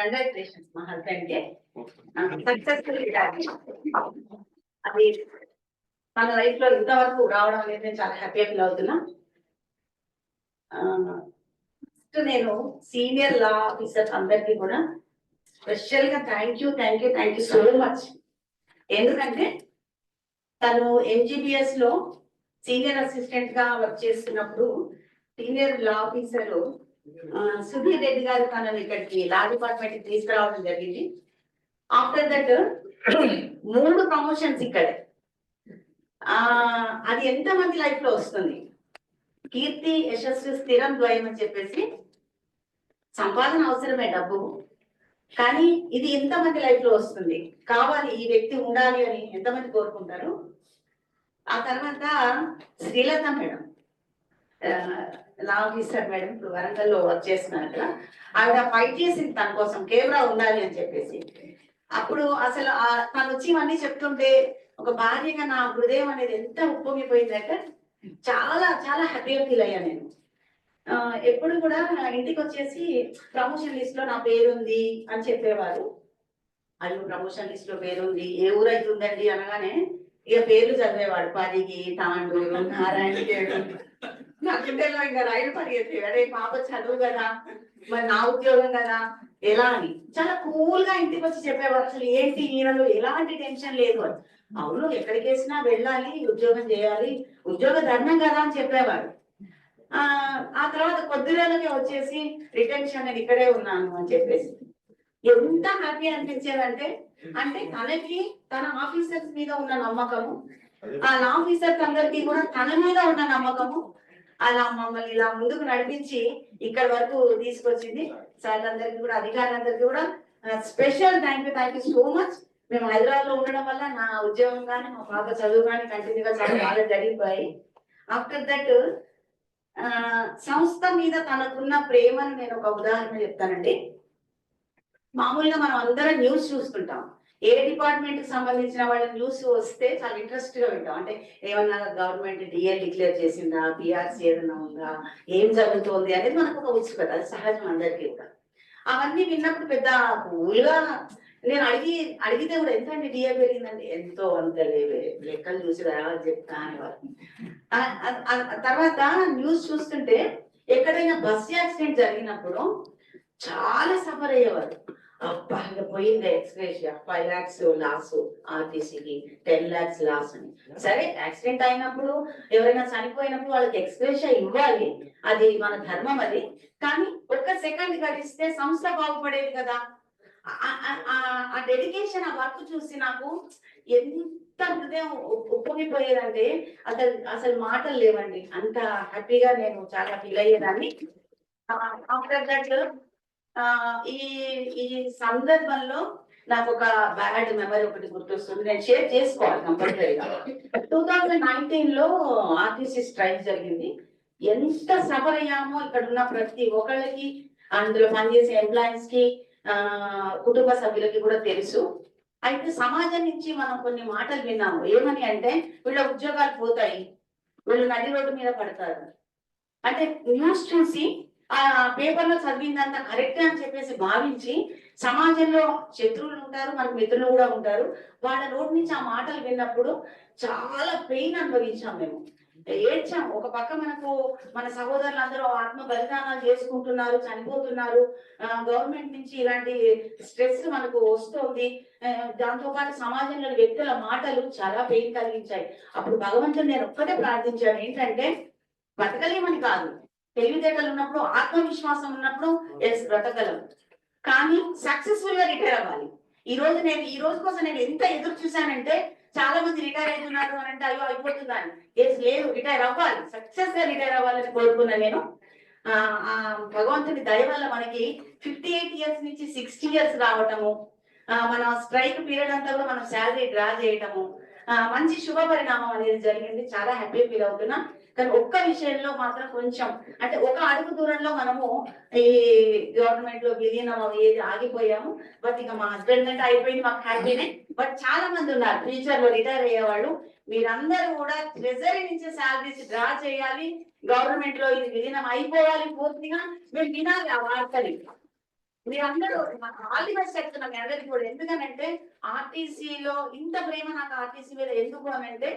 Congratulations మా husband కి successful అది మన లైఫ్ లో ఇంతవరకు రావడం అనేది నేను చాలా హ్యాపీగా ఫీల్ అవుతున్నా. నేను సీనియర్ లా ఆఫీసర్స్ అందరికీ కూడా స్పెషల్ గా థ్యాంక్ యూ సో మచ్. ఎందుకంటే తను ఎంజీబీఎస్ లో సీనియర్ అసిస్టెంట్ గా వర్క్ చేస్తున్నప్పుడు senior law officer Sudheer Reddy గారు తనను ఇక్కడికి లా డిపార్ట్మెంట్ తీసుకురావడం జరిగింది. ఆఫ్టర్ దట్ 3 ప్రమోషన్స్ ఇక్కడే. అది ఎంత మంది లైఫ్ లో వస్తుంది? కీర్తి యశస్సు స్థిరం ద్వయం అని చెప్పేసి సంపాదన అవసరమే డబ్బు, కానీ ఇది ఎంతమంది లైఫ్ లో వస్తుంది? కావాలి, ఈ వ్యక్తి ఉండాలి అని ఎంతమంది కోరుకుంటారు? ఆ తర్వాత Srilatha madam, law officer madam, ఇప్పుడు వరంగల్లో వర్క్ చేస్తున్నారు కదా, ఆవిడ ఫైట్ చేసింది తన కోసం కెమెరా ఉండాలి అని చెప్పేసి. అప్పుడు అసలు తను వచ్చి ఇవన్నీ చెప్తుంటే ఒక భార్యగా నా హృదయం అనేది ఎంత ఉప్పొంగిపోయిందంటే చాలా చాలా హ్యాపీగా ఫీల్ అయ్యా నేను. ఎప్పుడు కూడా ఇంటికి వచ్చేసి ప్రమోషన్ లిస్ట్ లో నా పేరుంది అని చెప్పేవారు. అయ్యో ప్రమోషన్ లిస్ట్ లో పేరుంది, ఏ ఊరైతుందండి అనగానే ఇక పేర్లు చదివేవాడు. పరిగి, తాండూరు, నారాయణఖేడ్. నాకంటే ఇంకా రైలు పరిగెత్తే, అరే పాప చదువు కదా, మరి నా ఉద్యోగం కదా, ఎలా అని చాలా కూల్ గా ఇంటికి వచ్చి చెప్పేవారు. అసలు ఏంటి ఈయనలో ఎలాంటి టెన్షన్ లేదు అని. అవును, ఎక్కడికి వేసినా వెళ్ళాలి, ఉద్యోగం చేయాలి, ఉద్యోగ ధర్మం కదా అని చెప్పేవారు. ఆ తర్వాత కొద్ది రోజులకే వచ్చేసి రిటెన్షన్ నేను ఇక్కడే ఉన్నాను అని చెప్పేసి ఎంత హ్యాపీ అనిపించేదంటే, అంటే తనకి తన ఆఫీసర్స్ మీద ఉన్న నమ్మకము, ఆ ఆఫీసర్స్ అందరికీ కూడా తన మీద ఉన్న నమ్మకము, అలా మమ్మల్ని ఇలా ముందుకు నడిపించి ఇక్కడ వరకు తీసుకొచ్చింది. సార్ అందరికీ కూడా, అధికారులందరికీ కూడా special thank you so much. మేము హైదరాబాద్ లో ఉండడం వల్ల నా ఉద్యోగం కానీ మా పాప చదువు కానీ కంటిన్యూగా చాలా బాగా జరిగిపోయాయి. ఆఫ్టర్ దట్ సంస్థ మీద తనకున్న ప్రేమను నేను ఒక ఉదాహరణ చెప్తానండి. మామూలుగా మనం అందరం న్యూస్ చూస్తుంటాం. ఏ డిపార్ట్మెంట్ కి సంబంధించిన వాళ్ళ న్యూస్ వస్తే చాలా ఇంట్రెస్ట్ గా వింటాం. అంటే ఏమన్నా గవర్నమెంట్ డిఎల్ డిక్లేర్ చేసిందా, పిఆర్సీ ఏదైనా ఉందా, ఏం జరుగుతోంది అనేది మనకు ఒక ఉత్సుకత, అది సహజం అందరికీ కూడా. అవన్నీ విన్నప్పుడు పెద్ద కూల్గా నేను అడిగితే కూడా ఎంత అండి డిఏ పెరిగిందండి, ఎంతో అంత లెక్కలు చూసి రావాలి చెప్తా అనేవారు. తర్వాత న్యూస్ చూస్తుంటే ఎక్కడైనా బస్ యాక్సిడెంట్ జరిగినప్పుడు చాలా సఫర్ అయ్యేవారు. అబ్బా ఇక పోయింది ఎక్స్గ్రేషియా, 5 lakhs లాస్, ఆర్టీసీకి 10 lakhs లాస్ అని. సరే, యాక్సిడెంట్ అయినప్పుడు ఎవరైనా చనిపోయినప్పుడు వాళ్ళకి ఎక్స్గ్రేషియా ఇవ్వాలి, అది మన ధర్మం అది. కానీ ఒక్క సెకండ్ గడిస్తే సంస్థ బాగుపడేది కదా. ఆ డెడికేషన్, ఆ వర్క్ చూసి నాకు ఎంత హృదయం ఉప్పొంగిపోయేదంటే అసలు మాటలు లేవండి. అంత హ్యాపీగా నేను చాలా ఫీల్ అయ్యేదాన్ని. ఆఫ్టర్ దట్ ఈ సందర్భంలో నాకు ఒక బ్యాడ్ మెమరీ ఒకటి గుర్తొస్తుంది, నేను షేర్ చేసుకోవాలి కంపల్సరీగా. 2019 లో ఆర్టీసీ స్ట్రైక్ జరిగింది. ఎంత సఫర్ అయ్యామో ఇక్కడ ఉన్న ప్రతి ఒక్కళ్ళకి, అందులో పనిచేసే ఎంప్లాయీస్ కి, కుటుంబ సభ్యులకి కూడా తెలుసు. అయితే సమాజం నుంచి మనం కొన్ని మాటలు విన్నాము. ఏమని అంటే, వీళ్ళ ఉద్యోగాలు పోతాయి, వీళ్ళు నడి రోడ్డు మీద పడతారు. అంటే న్యూస్ చూసి ఆ పేపర్ లో చదివిందంతా కరెక్ట్ అని చెప్పేసి భావించి, సమాజంలో శత్రువులు ఉంటారు, మనకు మిత్రులు కూడా ఉంటారు. వాళ్ళ నోటి నుంచి ఆ మాటలు విన్నప్పుడు చాలా పెయిన్ అనుభవించాం మేము, ఏడ్చాం. ఒక పక్క మనకు మన సహోదరులు అందరూ ఆత్మ బలిదానాలు చేసుకుంటున్నారు, చనిపోతున్నారు, గవర్నమెంట్ నుంచి ఇలాంటి స్ట్రెస్ మనకు వస్తుంది. దాంతో పాటు సమాజంలో వ్యక్తుల మాటలు చాలా పెయిన్ కలిగించాయి. అప్పుడు భగవంతుడు నేను ఒక్కటే ప్రార్థించాను, ఏంటంటే బతకలేమని కాదు, తెలివితేటలు ఉన్నప్పుడు, ఆత్మవిశ్వాసం ఉన్నప్పుడు ఎస్ బ్రతకలం, కానీ సక్సెస్ఫుల్ గా రిటైర్ అవ్వాలి. ఈ రోజు కోసం నేను ఎంత ఎదురు చూశానంటే, చాలా మంది రిటైర్ అవుతున్నారు అని అంటే అయ్యో అయిపోతుందని. ఎస్ లేదు, రిటైర్ అవ్వాలి, సక్సెస్ గా రిటైర్ అవ్వాలని కోరుకున్నాను నేను. భగవంతుని దయ వల్ల మనకి 58 years నుంచి 60 years రావటము, మన స్ట్రైక్ పీరియడ్ అంతా కూడా మనం శాలరీ డ్రా చేయటము, మంచి శుభ పరిణామం అనేది జరిగింది. చాలా హ్యాపీ ఫీల్ అవుతున్నా. కానీ ఒక్క విషయంలో మాత్రం కొంచెం, అంటే ఒక అడుగు దూరంలో మనము ఈ గవర్నమెంట్ లో విలీనం అయ్యేది ఆగిపోయాము. బట్ ఇక మా హస్బెండ్ అంటే అయిపోయింది, మాకు హ్యాపీనే. బట్ చాలా మంది ఉన్నారు ఫ్యూచర్ లో రిటైర్ అయ్యేవాళ్ళు. మీరందరూ కూడా ట్రెజరీ నుంచి శాలరీస్ డ్రా చేయాలి, గవర్నమెంట్ లో ఇది విలీనం అయిపోవాలి పూర్తిగా. మీరు వినాలి ఆ వార్తని, మీరందరూ ఆల్ ది బెస్ట్ చెప్తున్నాం మీ అందరికి కూడా. ఎందుకనంటే ఆర్టీసీలో ఇంత ప్రేమ నాకు ఆర్టీసీ మీద ఎందుకు అనంటే,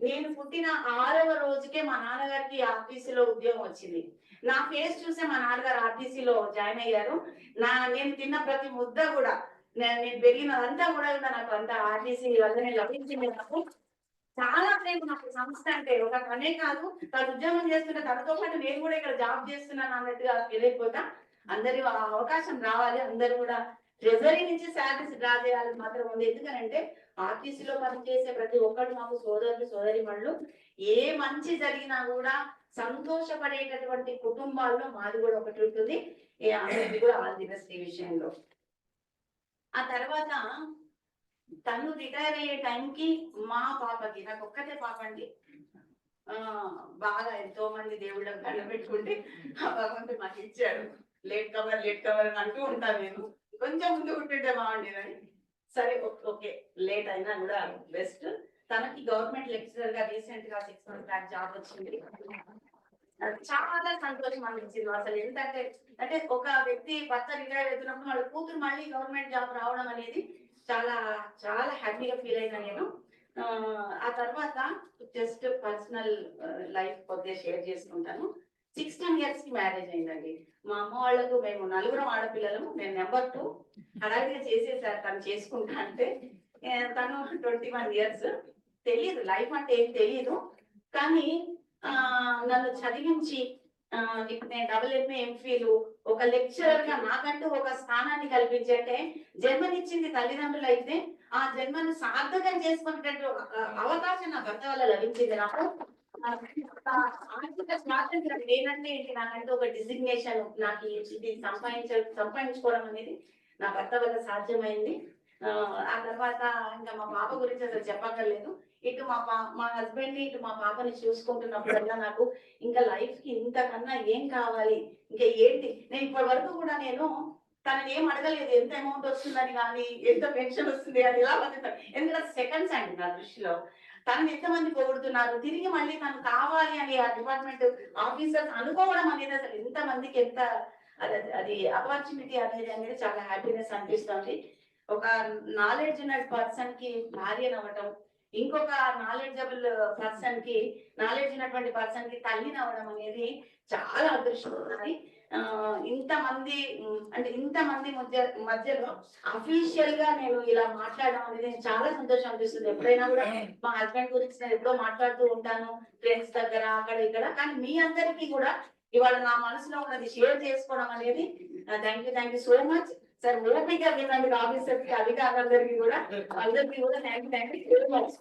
నేను పుట్టిన 6వ రోజుకే మా నాన్నగారికి ఆర్టీసీలో ఉద్యోగం వచ్చింది. నా ఫేస్ చూసే మా నాన్నగారు ఆర్టీసీలో జాయిన్ అయ్యారు. నేను తిన్న ప్రతి ముద్ద కూడా, నేను పెరిగినదంతా కూడా నాకు అంత ఆర్టీసీ వల్లనే లభించింది. నాకు చాలా ప్రేమ నాకు సంస్థ అంటే. ఒక తనే కాదు, తను ఉద్యోగం చేస్తున్న తనతో పాటు నేను కూడా ఇక్కడ జాబ్ చేస్తున్నాను అన్నట్టుగా ఫీల్ అయిపోతా. అందరి అవకాశం రావాలి, అందరూ కూడా ట్రెజరీ నుంచి శాలరీస్ డ్రా చేయాలని మాత్రం ఉంది. ఎందుకనంటే ఆర్టీసీలో పనిచేసే ప్రతి ఒక్కరు మాకు సోదరులు సోదరిమణులు. ఏ మంచి జరిగినా కూడా సంతోషపడేటటువంటి కుటుంబాల్లో మాది కూడా ఒకటి ఉంటుంది. అందరికీ కూడా ఆల్ ది బెస్ట్ ఈ విషయంలో. ఆ తర్వాత తను రిటైర్ అయ్యే టైంకి మా పాపకి, నాకు ఒక్కతే పాప అండి, బాగా ఎంతో మంది దేవుళ్ళని దండం పెట్టుకుంటే ఆ భగవంతుడు మాకు ఇచ్చాడు. లేట్ కవర్ అని అంటూ ఉంటాను నేను. కొంచెం ముందు ఉంటుంటే బాగుండేదని. సరే ఓకే, లేట్ అయినా కూడా బెస్ట్. తనకి గవర్నమెంట్ లెక్చరర్ గా రీసెంట్ గా 6 months బ్యాక్ జాబ్ వచ్చింది. చాలా సంతోషం అనిపించింది. అసలు ఏంటంటే, అంటే ఒక వ్యక్తి భర్త రిటైర్ అవుతున్నప్పుడు వాళ్ళ కూతురు మళ్ళీ గవర్నమెంట్ జాబ్ రావడం అనేది చాలా చాలా హ్యాపీగా ఫీల్ అయినా నేను. ఆ తర్వాత జస్ట్ పర్సనల్ లైఫ్ కొద్దిగా షేర్ చేసుకుంటాను. 16 years కి మ్యారేజ్ అయిందండి. మా అమ్మ వాళ్ళకు మేము 4 ఆడపిల్లలు, నేను నెంబర్ 2. హడావిడిగా చేసేసారు తను చేసుకుంటా అంటే. తను 21 years. తెలియదు లైఫ్ అంటే ఏం తెలియదు, కానీ నన్ను చదివించి ఇప్పుడు నేను MA MPhil ఒక లెక్చరర్ గా నాకంటూ ఒక స్థానాన్ని కల్పించి, అంటే జన్మనిచ్చింది తల్లిదండ్రులు అయితే ఆ జన్మను సార్థకం చేసుకునేటట్టు అవకాశం నా భర్త వల్ల లభించింది. నాకు ఆర్థిక స్వాతంత్రం లేనంటే ఏంటి, నాకంటే ఒక డిజిగ్నేషన్, నాకు ఇది సంపాదించుకోవడం అనేది నా భర్త వల్ల సాధ్యమైంది. ఆ తర్వాత ఇంకా మా పాప గురించి అసలు చెప్పక్కర్లేదు. ఇటు మా హస్బెండ్ ని, ఇటు మా పాపని చూసుకుంటున్నప్పుడల్లా నాకు ఇంకా లైఫ్ కి ఇంతకన్నా ఏం కావాలి, ఇంకా ఏంటి. నేను ఇప్పటి వరకు కూడా నేను తనని ఏం అడగలేదు, ఎంత అమౌంట్ వస్తుందని కానీ, ఎంత పెన్షన్ వస్తుంది అని, ఇలా బతుకుతాను. ఎందుకంటే సెకండ్స్ అండి నా దృష్టిలో. తనని ఎంతమంది పొగుడుతున్నారు, తిరిగి మళ్ళీ తను కావాలి అని ఆ డిపార్ట్మెంట్ ఆఫీసర్స్ అనుకోవడం అనేది అసలు ఎంత మందికి ఎంత అది ఆపర్చునిటీ అనేది చాలా హ్యాపీనెస్ అనిపిస్తుంది. ఒక నాలెడ్జ్ ఉన్న పర్సన్ కి భార్య నవ్వటం, ఇంకొక నాలెడ్జబుల్ పర్సన్ కి, నాలెడ్జ్ ఉన్నటువంటి పర్సన్ కి తల్లి నవ్వడం అనేది చాలా అదృష్టం ఉన్నది. ఇంతమంది మధ్యలో అఫీషియల్ గా నేను ఇలా మాట్లాడడం అనేది చాలా సంతోషం అనిపిస్తుంది. ఎప్పుడైనా కూడా మా హస్బెండ్ గురించి నేను ఎప్పుడో మాట్లాడుతూ ఉంటాను ఫ్రెండ్స్ దగ్గర అక్కడ ఇక్కడ, కానీ మీ అందరికీ కూడా ఇవాళ నా మనసులో ఉన్నది షేర్ చేసుకోవడం అనేది thank you so much sir. ఓపిక విన్నందుకు ఆఫీసర్ కి, అధికారులందరికీ కూడా, అందరికీ కూడా థ్యాంక్ యూ సో మచ్.